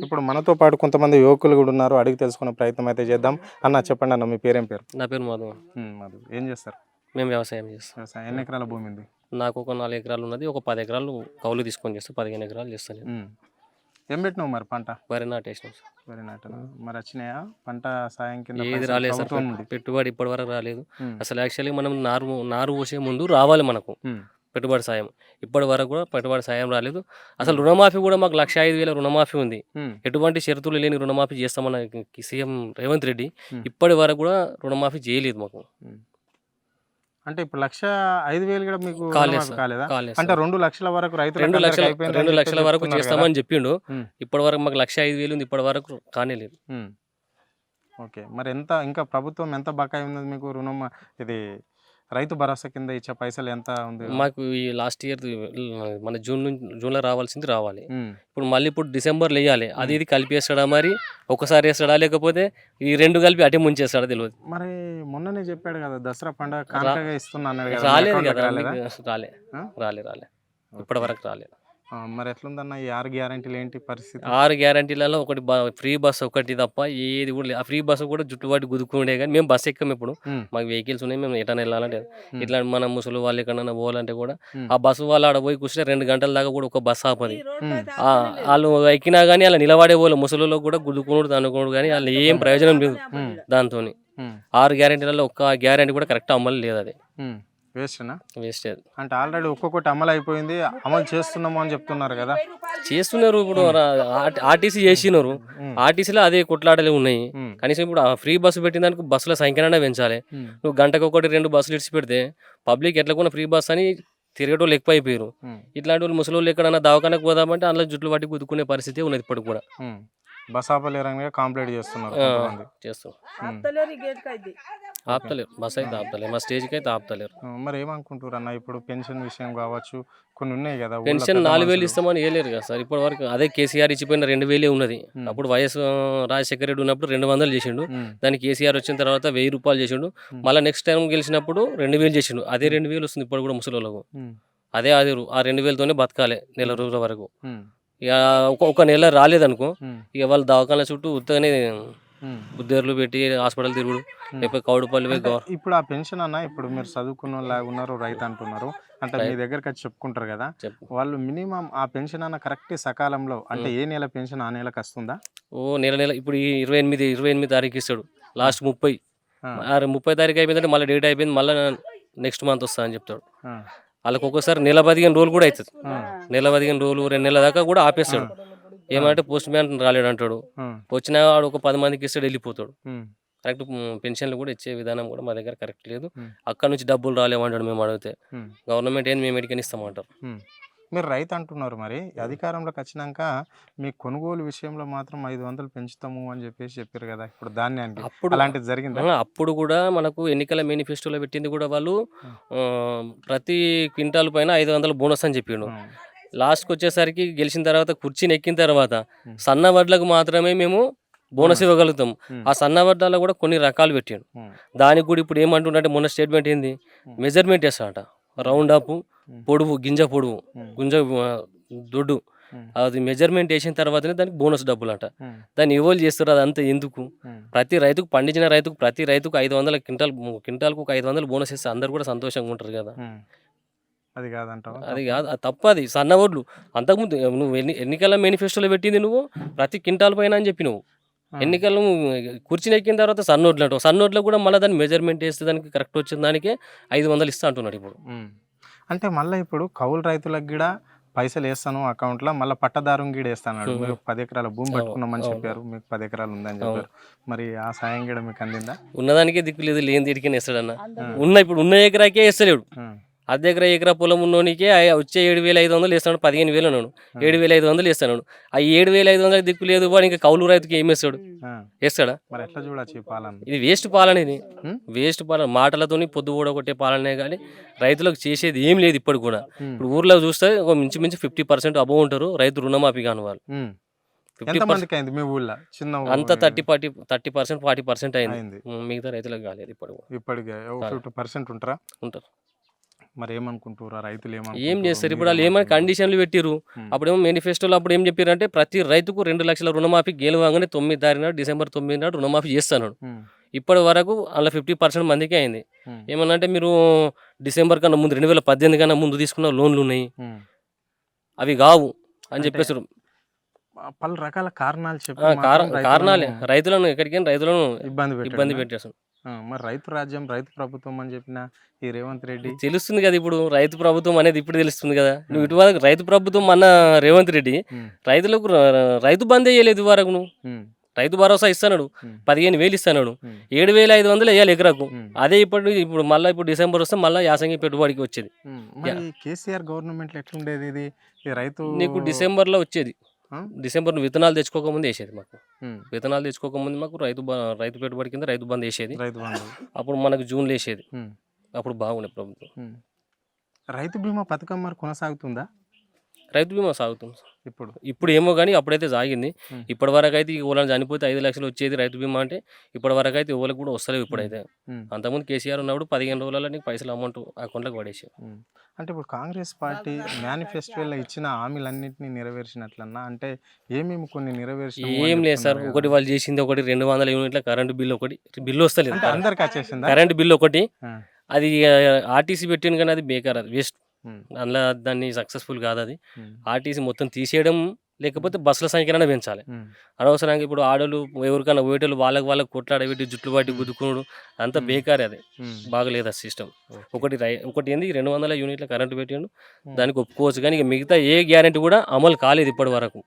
ఇప్పుడు మనతో పాటు కొంతమంది యువకులు కూడా ఉన్నారు. అడిగి తెలుసుకునే ప్రయత్నం అయితే చేద్దాం. అన్న చెప్పండి అన్న, మీ పేరేం పేరు? నా పేరు మధు. మధు. ఏం చేస్తారు? మేము వ్యవసాయం చేస్తాం. వ్యవసాయం. ఎన్ని ఎకరాల భూమి ఉంది? నాకు ఒక 4 ఎకరాలు ఉన్నది. ఒక 10 ఎకరాలు కౌలు తీసుకొని చేస్తాను. 15 ఎకరాలు చేస్తాను నేను. ఏం పెట్టినావు మరి పంట? వరి నాటేసినాం సార్. వరి నాటనా? మరి వచ్చినాయా పంట సాయం కింద ఏది పైసలు రాలేదు సార్. ప్రభుత్వం నుండి? పెట్టుబడి ఇప్పటి వరకు రాలేదు. అసలు యాక్చువల్లీ మనం నారు పోసే ముందు రావాలి మనకు పెట్టుబడి సాయం. ఇప్పటి వరకు కూడా పెట్టుబడి సాయం రాలేదు. అసలు రుణమాఫీ కూడా మాకు 1,05,000 రుణమాఫీ ఉంది. ఎటువంటి షరతులు లేని రుణమాఫీ చేస్తామన్న సీఎం రేవంత్ రెడ్డి ఇప్పటి వరకు కూడా రుణమాఫీ చేయలేదు మాకు. అంటే ఇప్పుడు 1,05,000 కూడా మీకు కాలేదా? అంటే 2 లక్షల వరకు రైతులు 2 లక్షల వరకు చేస్తామని చెప్పిండు. ఇప్పటి వరకు మాకు 1,05,000 ఉంది. ఇప్పటి వరకు కానేలేదు. ఓకే, మరి ఎంత ఇంకా ప్రభుత్వం ఎంత బకాయి ఉన్నది మీకు రుణం? ఇది రైతు భరోసా కింద ఇచ్చే పైసలు ఎంత ఉంది? మాకు ఈ లాస్ట్ ఇయర్ మన జూన్లో రావాల్సింది రావాలి. ఇప్పుడు డిసెంబర్లో వేయాలి. అది ఇది కలిపేస్తాడా మరి? ఒకసారి వేస్తాడా లేకపోతే ఈ 2 కలిపి అటే ముంచేస్తాడా తెలియదు. మరి మొన్ననే చెప్పాడు కదా దసరా పండుగ కానుకగా ఇస్తున్నా అన్నాడు కదా. రాలేదు కదా. రాలే ఇప్పటి వరకు రాలేదు. మరి ఎట్లుందన్న ఈ 6 గ్యారెంటీలు ఏంటి పరిస్థితి? 6 గ్యారెంటీలలో ఒకటి ఫ్రీ బస్ ఒకటి తప్ప ఏది కూడా లేదు. ఆ ఫ్రీ బస్సు కూడా జుట్టుబాటు గుద్దుకుండే కానీ మేము బస్సు ఎక్కాము. ఇప్పుడు మాకు వెహికల్స్ ఉన్నాయి. మేము ఎటైనా వెళ్ళాలంటే ఇట్లా మన ముసలి వాళ్ళు ఎక్కడైనా పోవాలంటే కూడా ఆ బస్సు వాళ్ళు ఆడ పోయి కూర్చుంటే 2 గంటల దాకా కూడా ఒక బస్సు ఆపది. వాళ్ళు ఎక్కినా కానీ అలా నిలబడే వాళ్ళు ముసలిలో కూడా గుద్దుకున్నాడు అనుకోడు కానీ వాళ్ళు ఏం ప్రయోజనం లేదు దాంతో. 6 గ్యారెంటీలలో ఒక్క గ్యారెంటీ కూడా కరెక్ట్ అమలు లేదు. అది వేస్ట్. అంటే ఆల్రెడీ ఒక్కొక్కటి అమలు అయిపోయింది, అమలు చేస్తున్నాము అని చెప్తున్నారు కదా. చేస్తున్నారు. ఇప్పుడు ఆర్టీసీ చేసినారు. ఆర్టీసీలో అదే కొట్లాటలు ఉన్నాయి. కనీసం ఇప్పుడు ఫ్రీ బస్సు పెట్టిన దానికి బస్సుల సంఖ్యనే పెంచాలి. నువ్వు గంటకు 1-2 బస్సులు ఇడిచి పెడితే పబ్లిక్ ఎట్లా కూడా ఫ్రీ బస్ అని తిరిగేటోళ్ళు ఎక్కువ అయిపోయారు. ఇట్లాంటి వాళ్ళు ముసలి వాళ్ళు ఎక్కడన్నా దవాఖానకు పోదామంటే అందులో జుట్లు పట్టి గుద్దుకునే పరిస్థితి ఉన్నది ఇప్పుడు కూడా. బస్ ఆపలేరంగా కంప్లైంట్ చేస్తున్నారు. ఆపుతలేరు. బస్ అయితే ఆపుతలేరు. మా స్టేజ్కి అయితే ఆపుతలేరు. మరి ఏమనుకుంటారు అన్న, ఇప్పుడు పెన్షన్ విషయం కావచ్చు, కొన్ని ఉన్నాయి కదా. పెన్షన్ 4,000 ఇస్తామని వేయలేరు కదా సార్. ఇప్పటి వరకు అదే కేసీఆర్ ఇచ్చిపోయిన 2,000 ఉన్నది. అప్పుడు వైఎస్ రాజశేఖర రెడ్డి ఉన్నప్పుడు 200 చేసిండు. దానికి కేసీఆర్ వచ్చిన తర్వాత 1,000 రూపాయలు చేసిండు. మళ్ళీ నెక్స్ట్ టైం గెలిచినప్పుడు 2,000 చేసిండు. అదే 2,000 వస్తుంది ఇప్పుడు కూడా ముసలి వాళ్ళకు. అదే ఆ 2,000తోనే బతకాలి నెల రోజుల వరకు. ఇక ఒక నెల రాలేదనుకో ఇక వాళ్ళు దవాఖాన చుట్టూ ఉత్తగానే ఉద్యోగులు పెట్టి హాస్పిటల్ తిరుగుడు లేకపోతే కౌడుపల్లి. ఇప్పుడు ఆ పెన్షన్ అన్న, ఇప్పుడు మీరు చదువుకున్న లాగా ఉన్నారు, రైతు అంటున్నారు, అంటే మీ దగ్గరకు వచ్చి చెప్పుకుంటారు కదా, వాళ్ళు మినిమం ఆ పెన్షన్ అన్న కరెక్ట్ సకాలంలో అంటే ఏ నెల పెన్షన్ ఆ నెలకు వస్తుందా? నెల ఇప్పుడు 28 తారీఖు ఇస్తాడు. లాస్ట్ 30 తారీఖు అయిపోయిందంటే మళ్ళీ డేట్ అయిపోయింది, మళ్ళీ నెక్స్ట్ మంత్ వస్తా అని చెప్తాడు. వాళ్ళకి ఒక్కోసారి నెల 15 రోజులు కూడా అవుతుంది. నెల 15 రోజులు 2 నెలల దాకా కూడా ఆపేస్తాడు. ఏమంటే పోస్ట్ మ్యాన్ రాలేడు అంటాడు. వచ్చినా వాడు ఒక 10 మందికి ఇస్తాడు, వెళ్ళిపోతాడు. కరెక్ట్ పెన్షన్లు కూడా ఇచ్చే విధానం కూడా మా దగ్గర కరెక్ట్ లేదు. అక్కడ నుంచి డబ్బులు రాలేమంటాడు. మేము అడిగితే గవర్నమెంట్ ఏంది మేము ఎడికని ఇస్తామంటారు. మీరు రైతు అంటున్నారు, మరి అధికారంలోకి వచ్చినాక మీ కొనుగోలు విషయంలో మాత్రం 500 పెంచుతాము అని చెప్పారు కదా. ఇప్పుడు ధాన్యానికి అప్పుడు అలాంటిది జరిగింది. అప్పుడు కూడా మనకు ఎన్నికల మేనిఫెస్టోలో పెట్టింది కూడా వాళ్ళు ప్రతి క్వింటాల్ పైన 500 బోనస్ అని చెప్పిండు. లాస్ట్కి వచ్చేసరికి గెలిచిన తర్వాత కుర్చీని ఎక్కిన తర్వాత సన్న వడ్లకు మాత్రమే మేము బోనస్ ఇవ్వగలుగుతాం. ఆ సన్న వడ్లలో కూడా కొన్ని రకాలు పెట్టాడు. దానికి కూడా ఇప్పుడు ఏమంటుంటే మొన్న స్టేట్మెంట్ ఏంది, మెజర్మెంట్ వేస్తాడట. రౌండ్ అప్ పొడువు, గింజ పొడువు, దొడ్డు, అది మెజర్మెంట్ వేసిన తర్వాతనే దానికి బోనస్ డబ్బులు అంట. దాన్ని ఎవరు చేస్తారు? అదంతా ఎందుకు? ప్రతి రైతుకు పండించిన ప్రతి రైతుకు 500 క్వింటాల్కు 500 బోనస్ ఇస్తే అందరు కూడా సంతోషంగా ఉంటారు కదా. అది కాదంటావా? అది కాదు, అది తప్పది. సన్న ఓట్లు అంతకుముందు నువ్వు ఎన్నికల మేనిఫెస్టోలో పెట్టింది నువ్వు ప్రతి క్వింటాల్ పైన అని చెప్పి నువ్వు ఎన్నికలు కుర్చీని ఎక్కిన తర్వాత సన్నోట్లు అంటావు. సన్నోట్లో కూడా మళ్ళీ దాన్ని మెజర్మెంట్ వేస్తే దానికి కరెక్ట్ వచ్చిన దానికే 500 ఇస్తా అంటున్నాడు ఇప్పుడు. అంటే మళ్ళీ ఇప్పుడు కౌలు రైతులకు కూడా పైసలు వేస్తాను అకౌంట్లో, మళ్ళీ పట్టదారు గీడ వేస్తాను. మీరు 10 ఎకరాల భూమి పట్టుకున్నామని చెప్పారు, మీకు 10 ఎకరాలు ఉందని చెప్పారు. మరి ఆ సాయం కూడా మీకు అందిందా? ఉన్నదానికే దిక్కు లేదు, లేని దిడికనే వేస్తాడన్న. ఇప్పుడు ఉన్న ఎకరాకే వేస్తలేడు. అర్ధ ఎకరా పొలం ఉన్నోనికే వచ్చే 7,500 వేస్తాడు. 15,000 ఉన్నాడు, 7,500 వేస్తాడు. ఆ 7,500 దిక్కు లేదు వాడు ఇంకా కౌలు రైతుకి ఏం వేస్తాడు? వేస్తాడా? మరి ఎట్లా చూడొచ్చు పాలన? ఇది వేస్ట్ పాలన. ఇది వేస్ట్ పాలన. మాటలతోని పొద్దు ఓడగొట్టే పాలనే కానీ రైతులకు చేసేది ఏం లేదు ఇప్పుడు కూడా. ఇప్పుడు ఊర్లో చూస్తే ఒక మించి 50% అబోవ్ ఉంటారు రైతు రుణమాఫీ కాని వాళ్ళు. 50% అయింది మీ ఊళ్ళో? చిన్న అంతా 30% 40% అయింది. మిగతా రైతులకు కాలేదు ఇప్పటికి. 50% ఉంటారా? ఉంటారు. మరి ఏమనుకుంటారు రైతులు ఏం చేస్తారు ఇప్పుడు వాళ్ళు ఏమైనా కండిషన్లు పెట్టిరు. అప్పుడేమో మేనిఫెస్టోలో అప్పుడు ఏం చెప్పారు అంటే ప్రతి రైతుకు 2 లక్షల రుణమాఫీ గెలవగానే 9 తారీఖు నాడు డిసెంబర్ 9 నాడు రుణమాఫీ చేస్తాను. ఇప్పటి వరకు అలా 50% మందికి అయింది. ఏమన్నా అంటే మీరు డిసెంబర్ కన్నా ముందు 2018 కన్నా ముందు తీసుకున్న లోన్లు ఉన్నాయి, అవి కావు అని చెప్పేసారు. పలు రకాల కారణాలు చెప్పి కారణాలే రైతులను ఎక్కడికైనా రైతులను ఇబ్బంది పెట్టేస్తాం. మరి రైతు రాజ్యం రైతు ప్రభుత్వం అని చెప్పిన ఈ రేవంత్ రెడ్డి తెలుస్తుంది కదా ఇప్పుడు రైతు ప్రభుత్వం అనేది ఇప్పుడు తెలుస్తుంది కదా. నువ్వు ఇటువరకు రైతు ప్రభుత్వం అన్న రేవంత్ రెడ్డి రైతులకు రైతు బంద్ వేయలేదు. వరకు నువ్వు రైతు భరోసా ఇస్తున్నాడు, 15,000 ఇస్తున్నాడు, 7,500 వేయాలి ఎకరాకు. అదే ఇప్పుడు మళ్ళీ ఇప్పుడు డిసెంబర్ వస్తే మళ్ళీ యాసంగి పెట్టుబడికి వచ్చేది. కేసీఆర్ గవర్నమెంట్ ఎట్లుండేది ఇది రైతు నీకు డిసెంబర్లో వచ్చేది. డిసెంబర్ విత్తనాలు తెచ్చుకోకముందు వేసేది మాకు. విత్తనాలు తెచ్చుకోకముందు మాకు రైతు పెట్టుబడి కింద రైతు బంద్ వేసేది. అప్పుడు మనకు జూన్లో వేసేది. అప్పుడు బాగుండే ప్రభుత్వం. రైతు బీమా పథకం మరి కొనసాగుతుందా? రైతు బీమా సాగుతుంది ఇప్పుడు ఏమో కానీ అప్పుడైతే సాగింది. ఇప్పటి వరకు అయితే ఎవరైనా చనిపోతే 5 లక్షలు వచ్చేది రైతు బీమా అంటే. ఇప్పటి వరకు అయితే ఎవరికి కూడా వస్తలేవు. ఇప్పుడైతే అంతకుముందు కేసీఆర్ ఉన్నప్పుడు 15 రోజులలో నీకు పైసలు అమౌంట్ అకౌంట్లోకి పడేసి. అంటే ఇప్పుడు కాంగ్రెస్ పార్టీ మేనిఫెస్టోలో ఇచ్చిన హామీలన్నింటినీ నెరవేర్చినట్లన్నా అంటే ఏమేమి కొన్ని నెరవేర్చిన ఏం లేదు సార్. ఒకటి వాళ్ళు చేసింది ఒకటి 200 యూనిట్ల కరెంటు బిల్లు, ఒకటి బిల్లు వస్తలేదు. అందరికి వచ్చేసింది కరెంటు బిల్లు ఒకటి. అది ఆర్టీసీ పెట్టింది కానీ అది బేకార్, అది వేస్ట్. అందులో దాన్ని సక్సెస్ఫుల్ కాదు. అది ఆర్టీసీ మొత్తం తీసేయడం, లేకపోతే బస్సుల సంఖ్యనే పెంచాలి. అనవసరంగా ఇప్పుడు ఆడోళ్ళు ఎవరికైనా పోయేటోళ్ళు వాళ్ళకి కొట్లాడబెట్టి జుట్లు పట్టి గుద్దుకున్నాడు, అంతా బేకారే. అది బాగలేదు ఆ సిస్టమ్. ఒకటి ఏంది 200 యూనిట్ల కరెంటు పెట్టిండు, దానికి ఒప్పుకోవచ్చు. కానీ ఇక మిగతా ఏ గ్యారెంటీ కూడా అమలు కాలేదు ఇప్పటి వరకు.